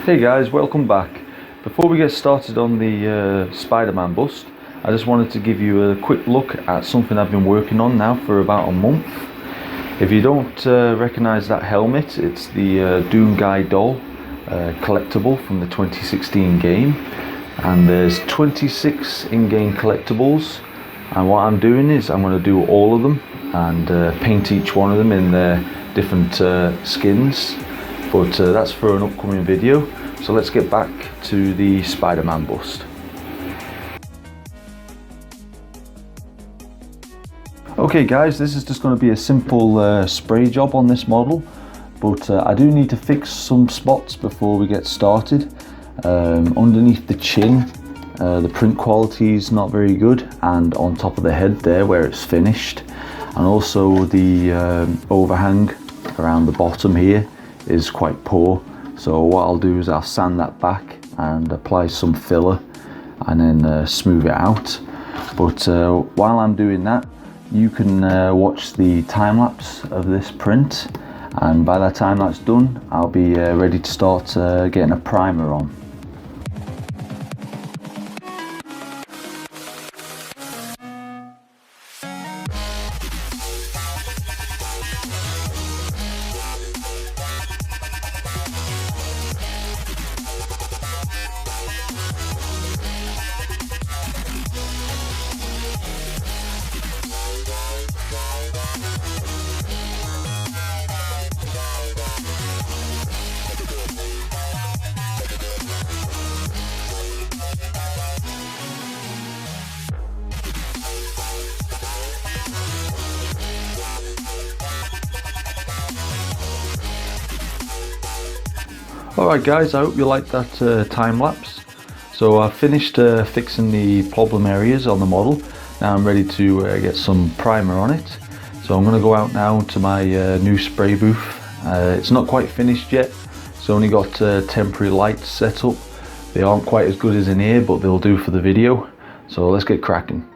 Hey guys, welcome back. Before we get started on the Spider-Man bust, I just wanted to give you a quick look at something I've been working on now for about a month. If you don't recognise that helmet, it's the Doom Guy doll collectible from the 2016 game, and there's 26 in-game collectibles, and what I'm doing is I'm going to do all of them and paint each one of them in their different skins, but that's for an upcoming video. So let's get back to the Spider-Man bust. Okay guys, this is just going to be a simple spray job on this model, but I do need to fix some spots before we get started. Underneath the chin, the print quality is not very good, and on top of the head there where it's finished, and also the overhang around the bottom here is quite poor. So what I'll do is I'll sand that back and apply some filler and then smooth it out. But while I'm doing that, you can watch the time lapse of this print, and by the time that's done I'll be ready to start getting a primer on. Alright guys, I hope you liked that time lapse. So I've finished fixing the problem areas on the model. Now I'm ready to get some primer on it. So I'm going to go out now to my new spray booth. It's not quite finished yet. It's only got temporary lights set up. They aren't quite as good as in here, but they'll do for the video. So let's get cracking.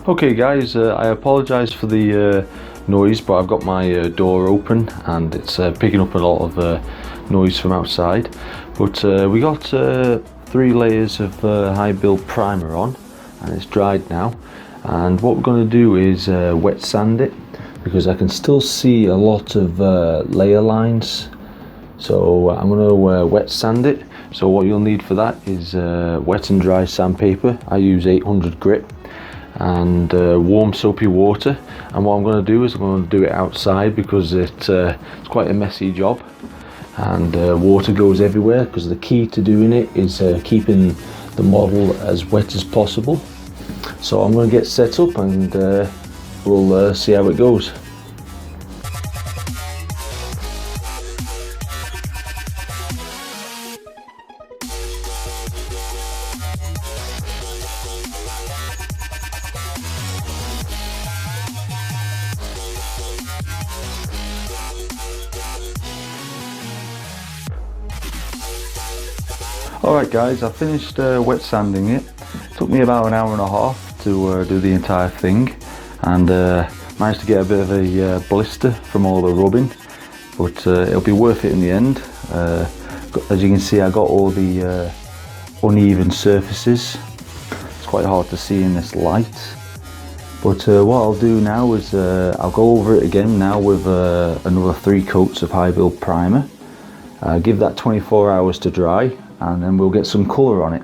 Okay guys, I apologise for the noise, but I've got my door open and it's picking up a lot of noise from outside. But we got 3 layers of high-build primer on, and it's dried now. And what we're going to do is wet sand it, because I can still see a lot of layer lines. So I'm going to wet sand it. So what you'll need for that is wet and dry sandpaper. I use 800 grit. And warm soapy water, and what I'm going to do is I'm going to do it outside because it's quite a messy job, and water goes everywhere, because the key to doing it is keeping the model as wet as possible. So I'm going to get set up and we'll see how it goes. Alright guys, I finished wet sanding it. It took me about an hour and a half to do the entire thing, and managed to get a bit of a blister from all the rubbing, but it'll be worth it in the end. As you can see, I got all the uneven surfaces. It's quite hard to see in this light, but what I'll do now is I'll go over it again now with another 3 coats of high build primer. Give that 24 hours to dry, and then we'll get some colour on it.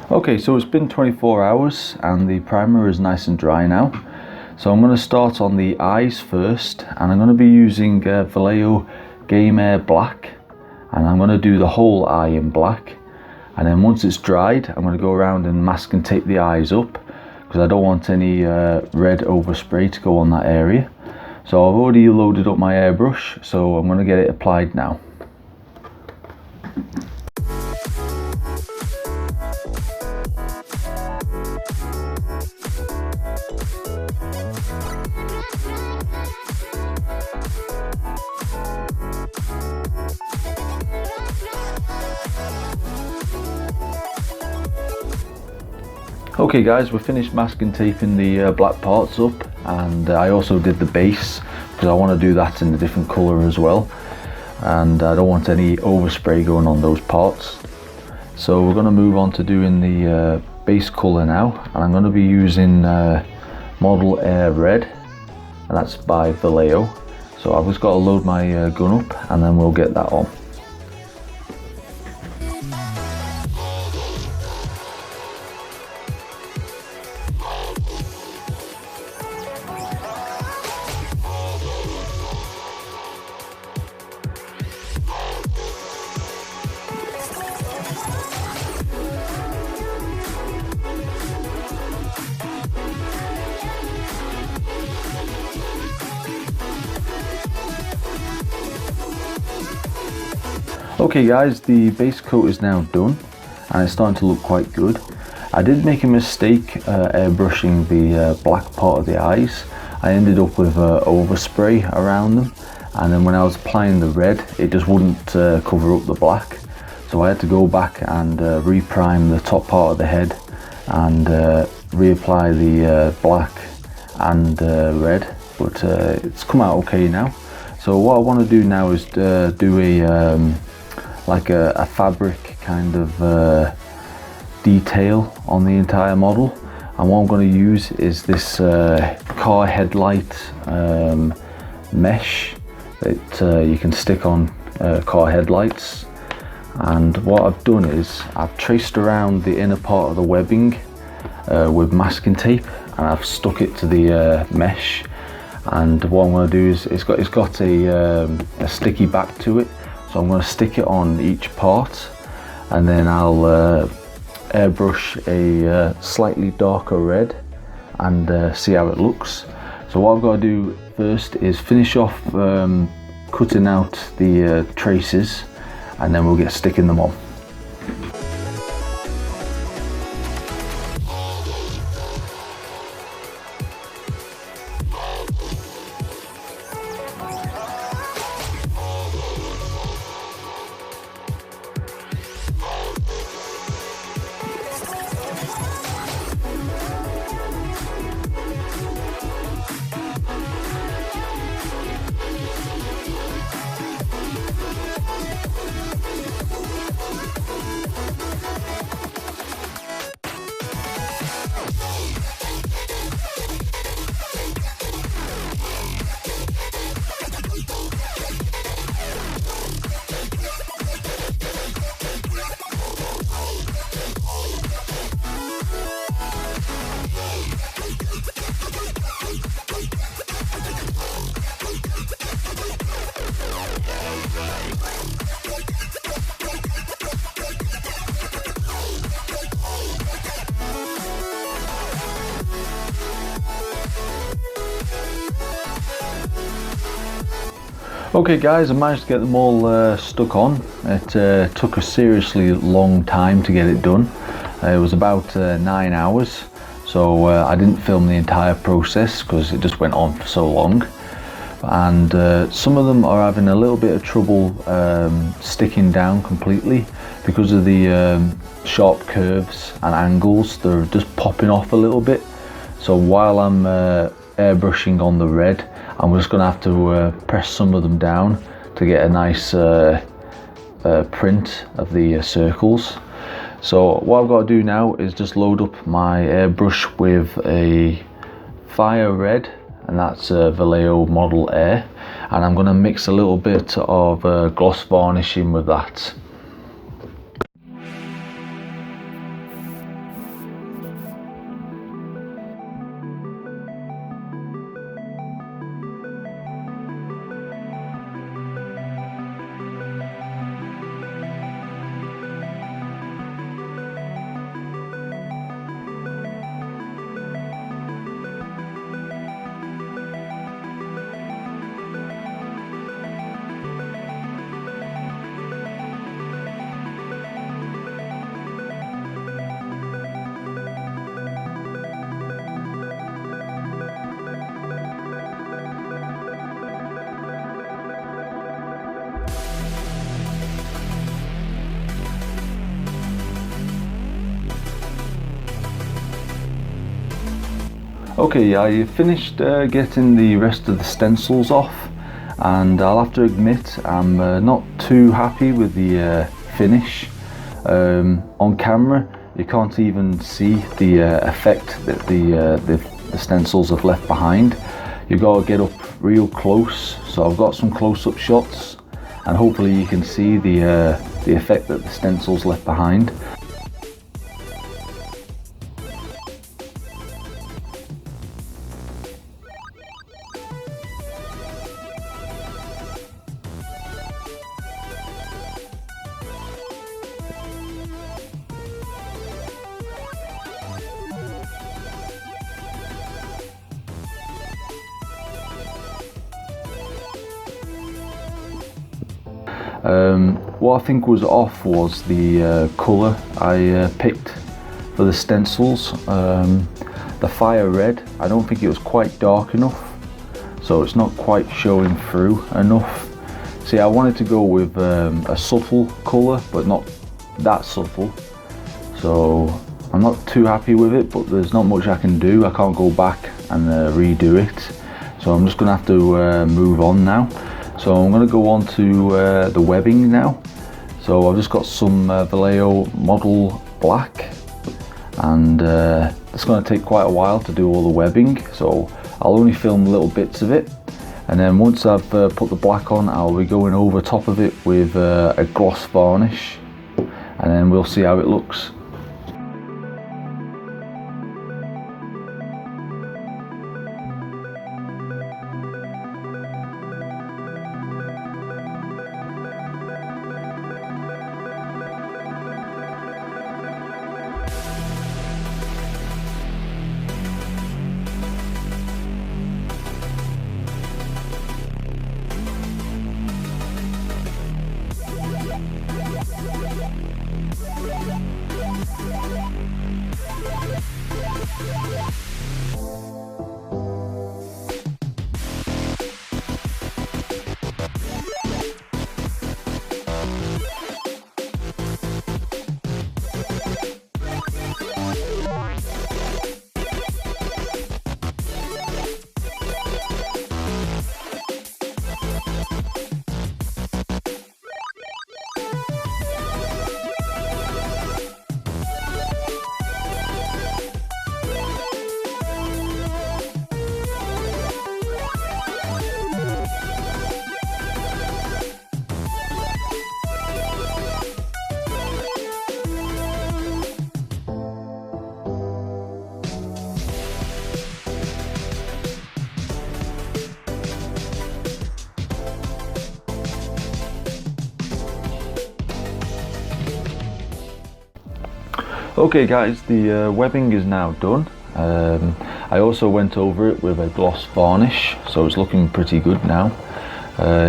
Okay, so it's been 24 hours and the primer is nice and dry now. So I'm going to start on the eyes first, and I'm going to be using Vallejo Game Air Black, and I'm going to do the whole eye in black. And then once it's dried, I'm going to go around and mask and tape the eyes up, because I don't want any red overspray to go on that area. So I've already loaded up my airbrush, so I'm going to get it applied now. Okay guys, we finished masking taping the black parts up, and I also did the base because I want to do that in a different colour as well, and I don't want any overspray going on those parts. So we're going to move on to doing the base colour now, and I'm going to be using modelair red, and that's by Vallejo. So I've just got to load my gun up and then we'll get that on. Okay guys, the base coat is now done and it's starting to look quite good. I did make a mistake airbrushing the black part of the eyes. I ended up with overspray around them, and then when I was applying the red it just wouldn't cover up the black. So I had to go back and reprime the top part of the head and reapply the black and red, but it's come out okay now. So what I want to do now is do a like a fabric kind of detail on the entire model, and what I'm going to use is this car headlight mesh that you can stick on car headlights. And what I've done is I've traced around the inner part of the webbing with masking tape, and I've stuck it to the mesh. And what I'm going to do is it's got a sticky back to it, so I'm going to stick it on each part, and then I'll airbrush a slightly darker red and see how it looks. So what I've got to do first is finish off cutting out the traces, and then we'll get sticking them on. Okay guys, I managed to get them all stuck on. It took a seriously long time to get it done. It was about 9 hours, so I didn't film the entire process because it just went on for so long. And some of them are having a little bit of trouble sticking down completely because of the sharp curves and angles. They're just popping off a little bit. So while I'm airbrushing on the red, I'm just going to have to press some of them down to get a nice print of the circles. So what I've got to do now is just load up my airbrush with a fire red, and that's Vallejo modelair, and I'm going to mix a little bit of gloss varnishing with that. Okay, I finished getting the rest of the stencils off, and I'll have to admit I'm not too happy with the finish. On camera you can't even see the effect that the stencils have left behind. You've got to get up real close, so I've got some close-up shots and hopefully you can see the effect that the stencils left behind. What I think was off was the colour I picked for the stencils. The fire red, I don't think it was quite dark enough, so it's not quite showing through enough. See, I wanted to go with a subtle colour, but not that subtle, so I'm not too happy with it, but there's not much I can do. I can't go back and redo it, so I'm just gonna have to move on now. So I'm going to go on to the webbing now. So I've just got some Vallejo model black, and it's going to take quite a while to do all the webbing, so I'll only film little bits of it, and then once I've put the black on, I'll be going over top of it with a gloss varnish, and then we'll see how it looks. Okay guys, the webbing is now done. I also went over it with a gloss varnish, so it's looking pretty good now.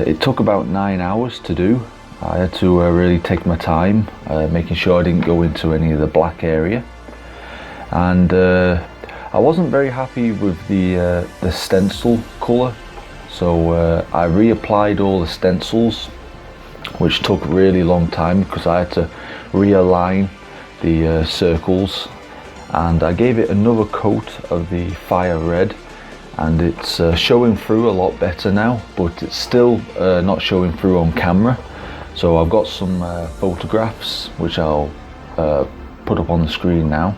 It took about 9 hours to do. I had to really take my time, making sure I didn't go into any of the black area. And I wasn't very happy with the stencil colour, so I reapplied all the stencils, which took a really long time because I had to realign the circles, and I gave it another coat of the fire red, and it's showing through a lot better now, but it's still not showing through on camera. So I've got some photographs which I'll put up on the screen now.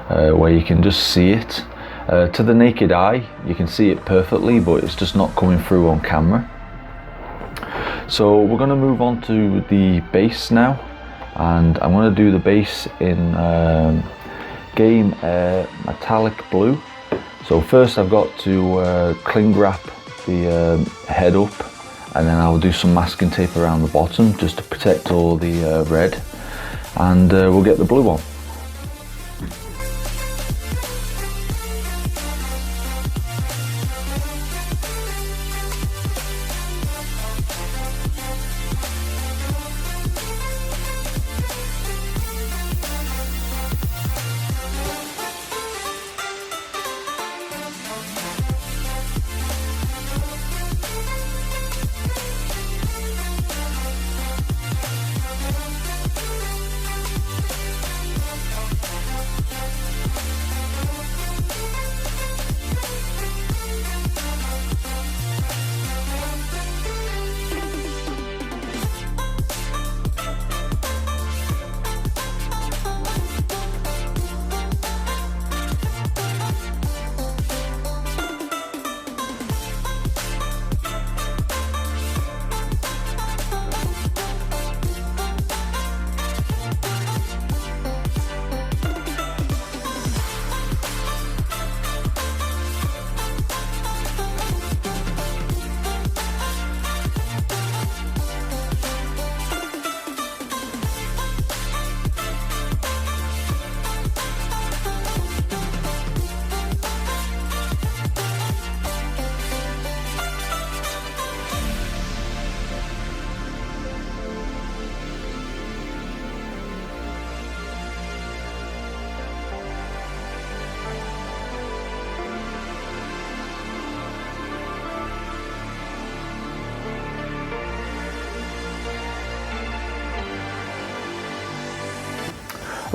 Where you can just see it. To the naked eye you can see it perfectly, but it's just not coming through on camera. So we're going to move on to the base now, and I'm going to do the base in Game Air metallic blue. So first I've got to cling wrap the head up, and then I'll do some masking tape around the bottom just to protect all the red, and we'll get the blue on.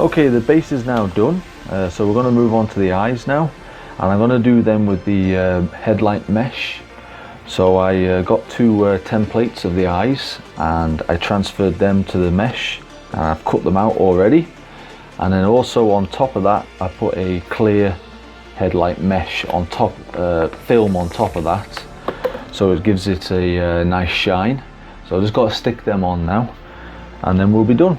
Okay, the base is now done, so we're going to move on to the eyes now, and I'm going to do them with the headlight mesh. So I got two templates of the eyes and I transferred them to the mesh, and I've cut them out already. And then also on top of that I put a clear headlight mesh on top, film on top of that, so it gives it a nice shine. So I've just got to stick them on now and then we'll be done.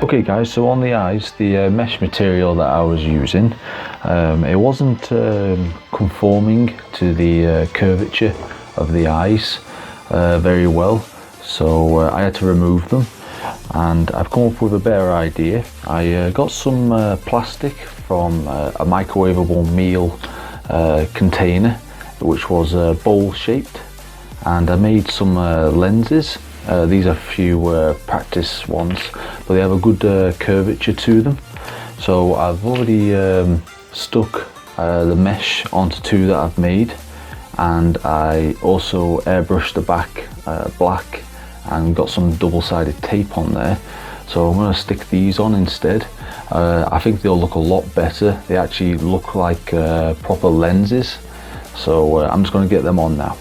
Okay guys, so on the eyes, the mesh material that I was using, it wasn't conforming to the curvature of the eyes very well, so I had to remove them, and I've come up with a better idea. I got some plastic from a microwavable meal container, which was bowl shaped, and I made some lenses. These are a few practice ones, but they have a good curvature to them. So I've already stuck the mesh onto two that I've made, and I also airbrushed the back black and got some double-sided tape on there. So I'm going to stick these on instead. I think they'll look a lot better. They actually look like proper lenses. So I'm just going to get them on now.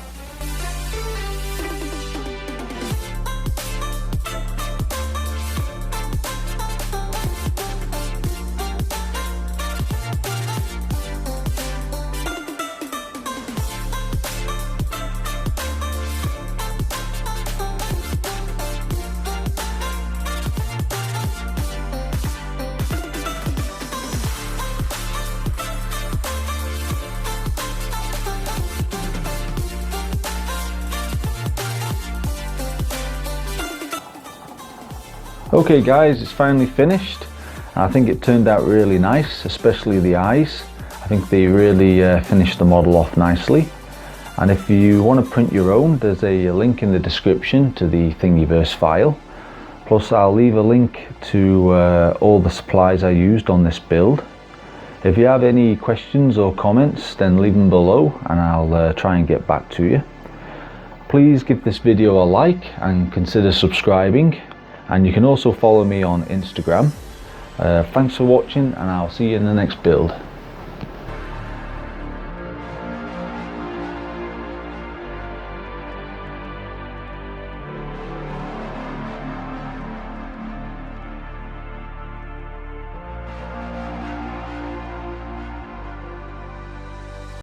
Okay guys, it's finally finished. I think it turned out really nice, especially the eyes. I think they really finished the model off nicely. And if you want to print your own, there's a link in the description to the Thingiverse file. Plus I'll leave a link to all the supplies I used on this build. If you have any questions or comments, then leave them below and I'll try and get back to you. Please give this video a like and consider subscribing. And you can also follow me on Instagram. Thanks for watching, and I'll see you in the next build.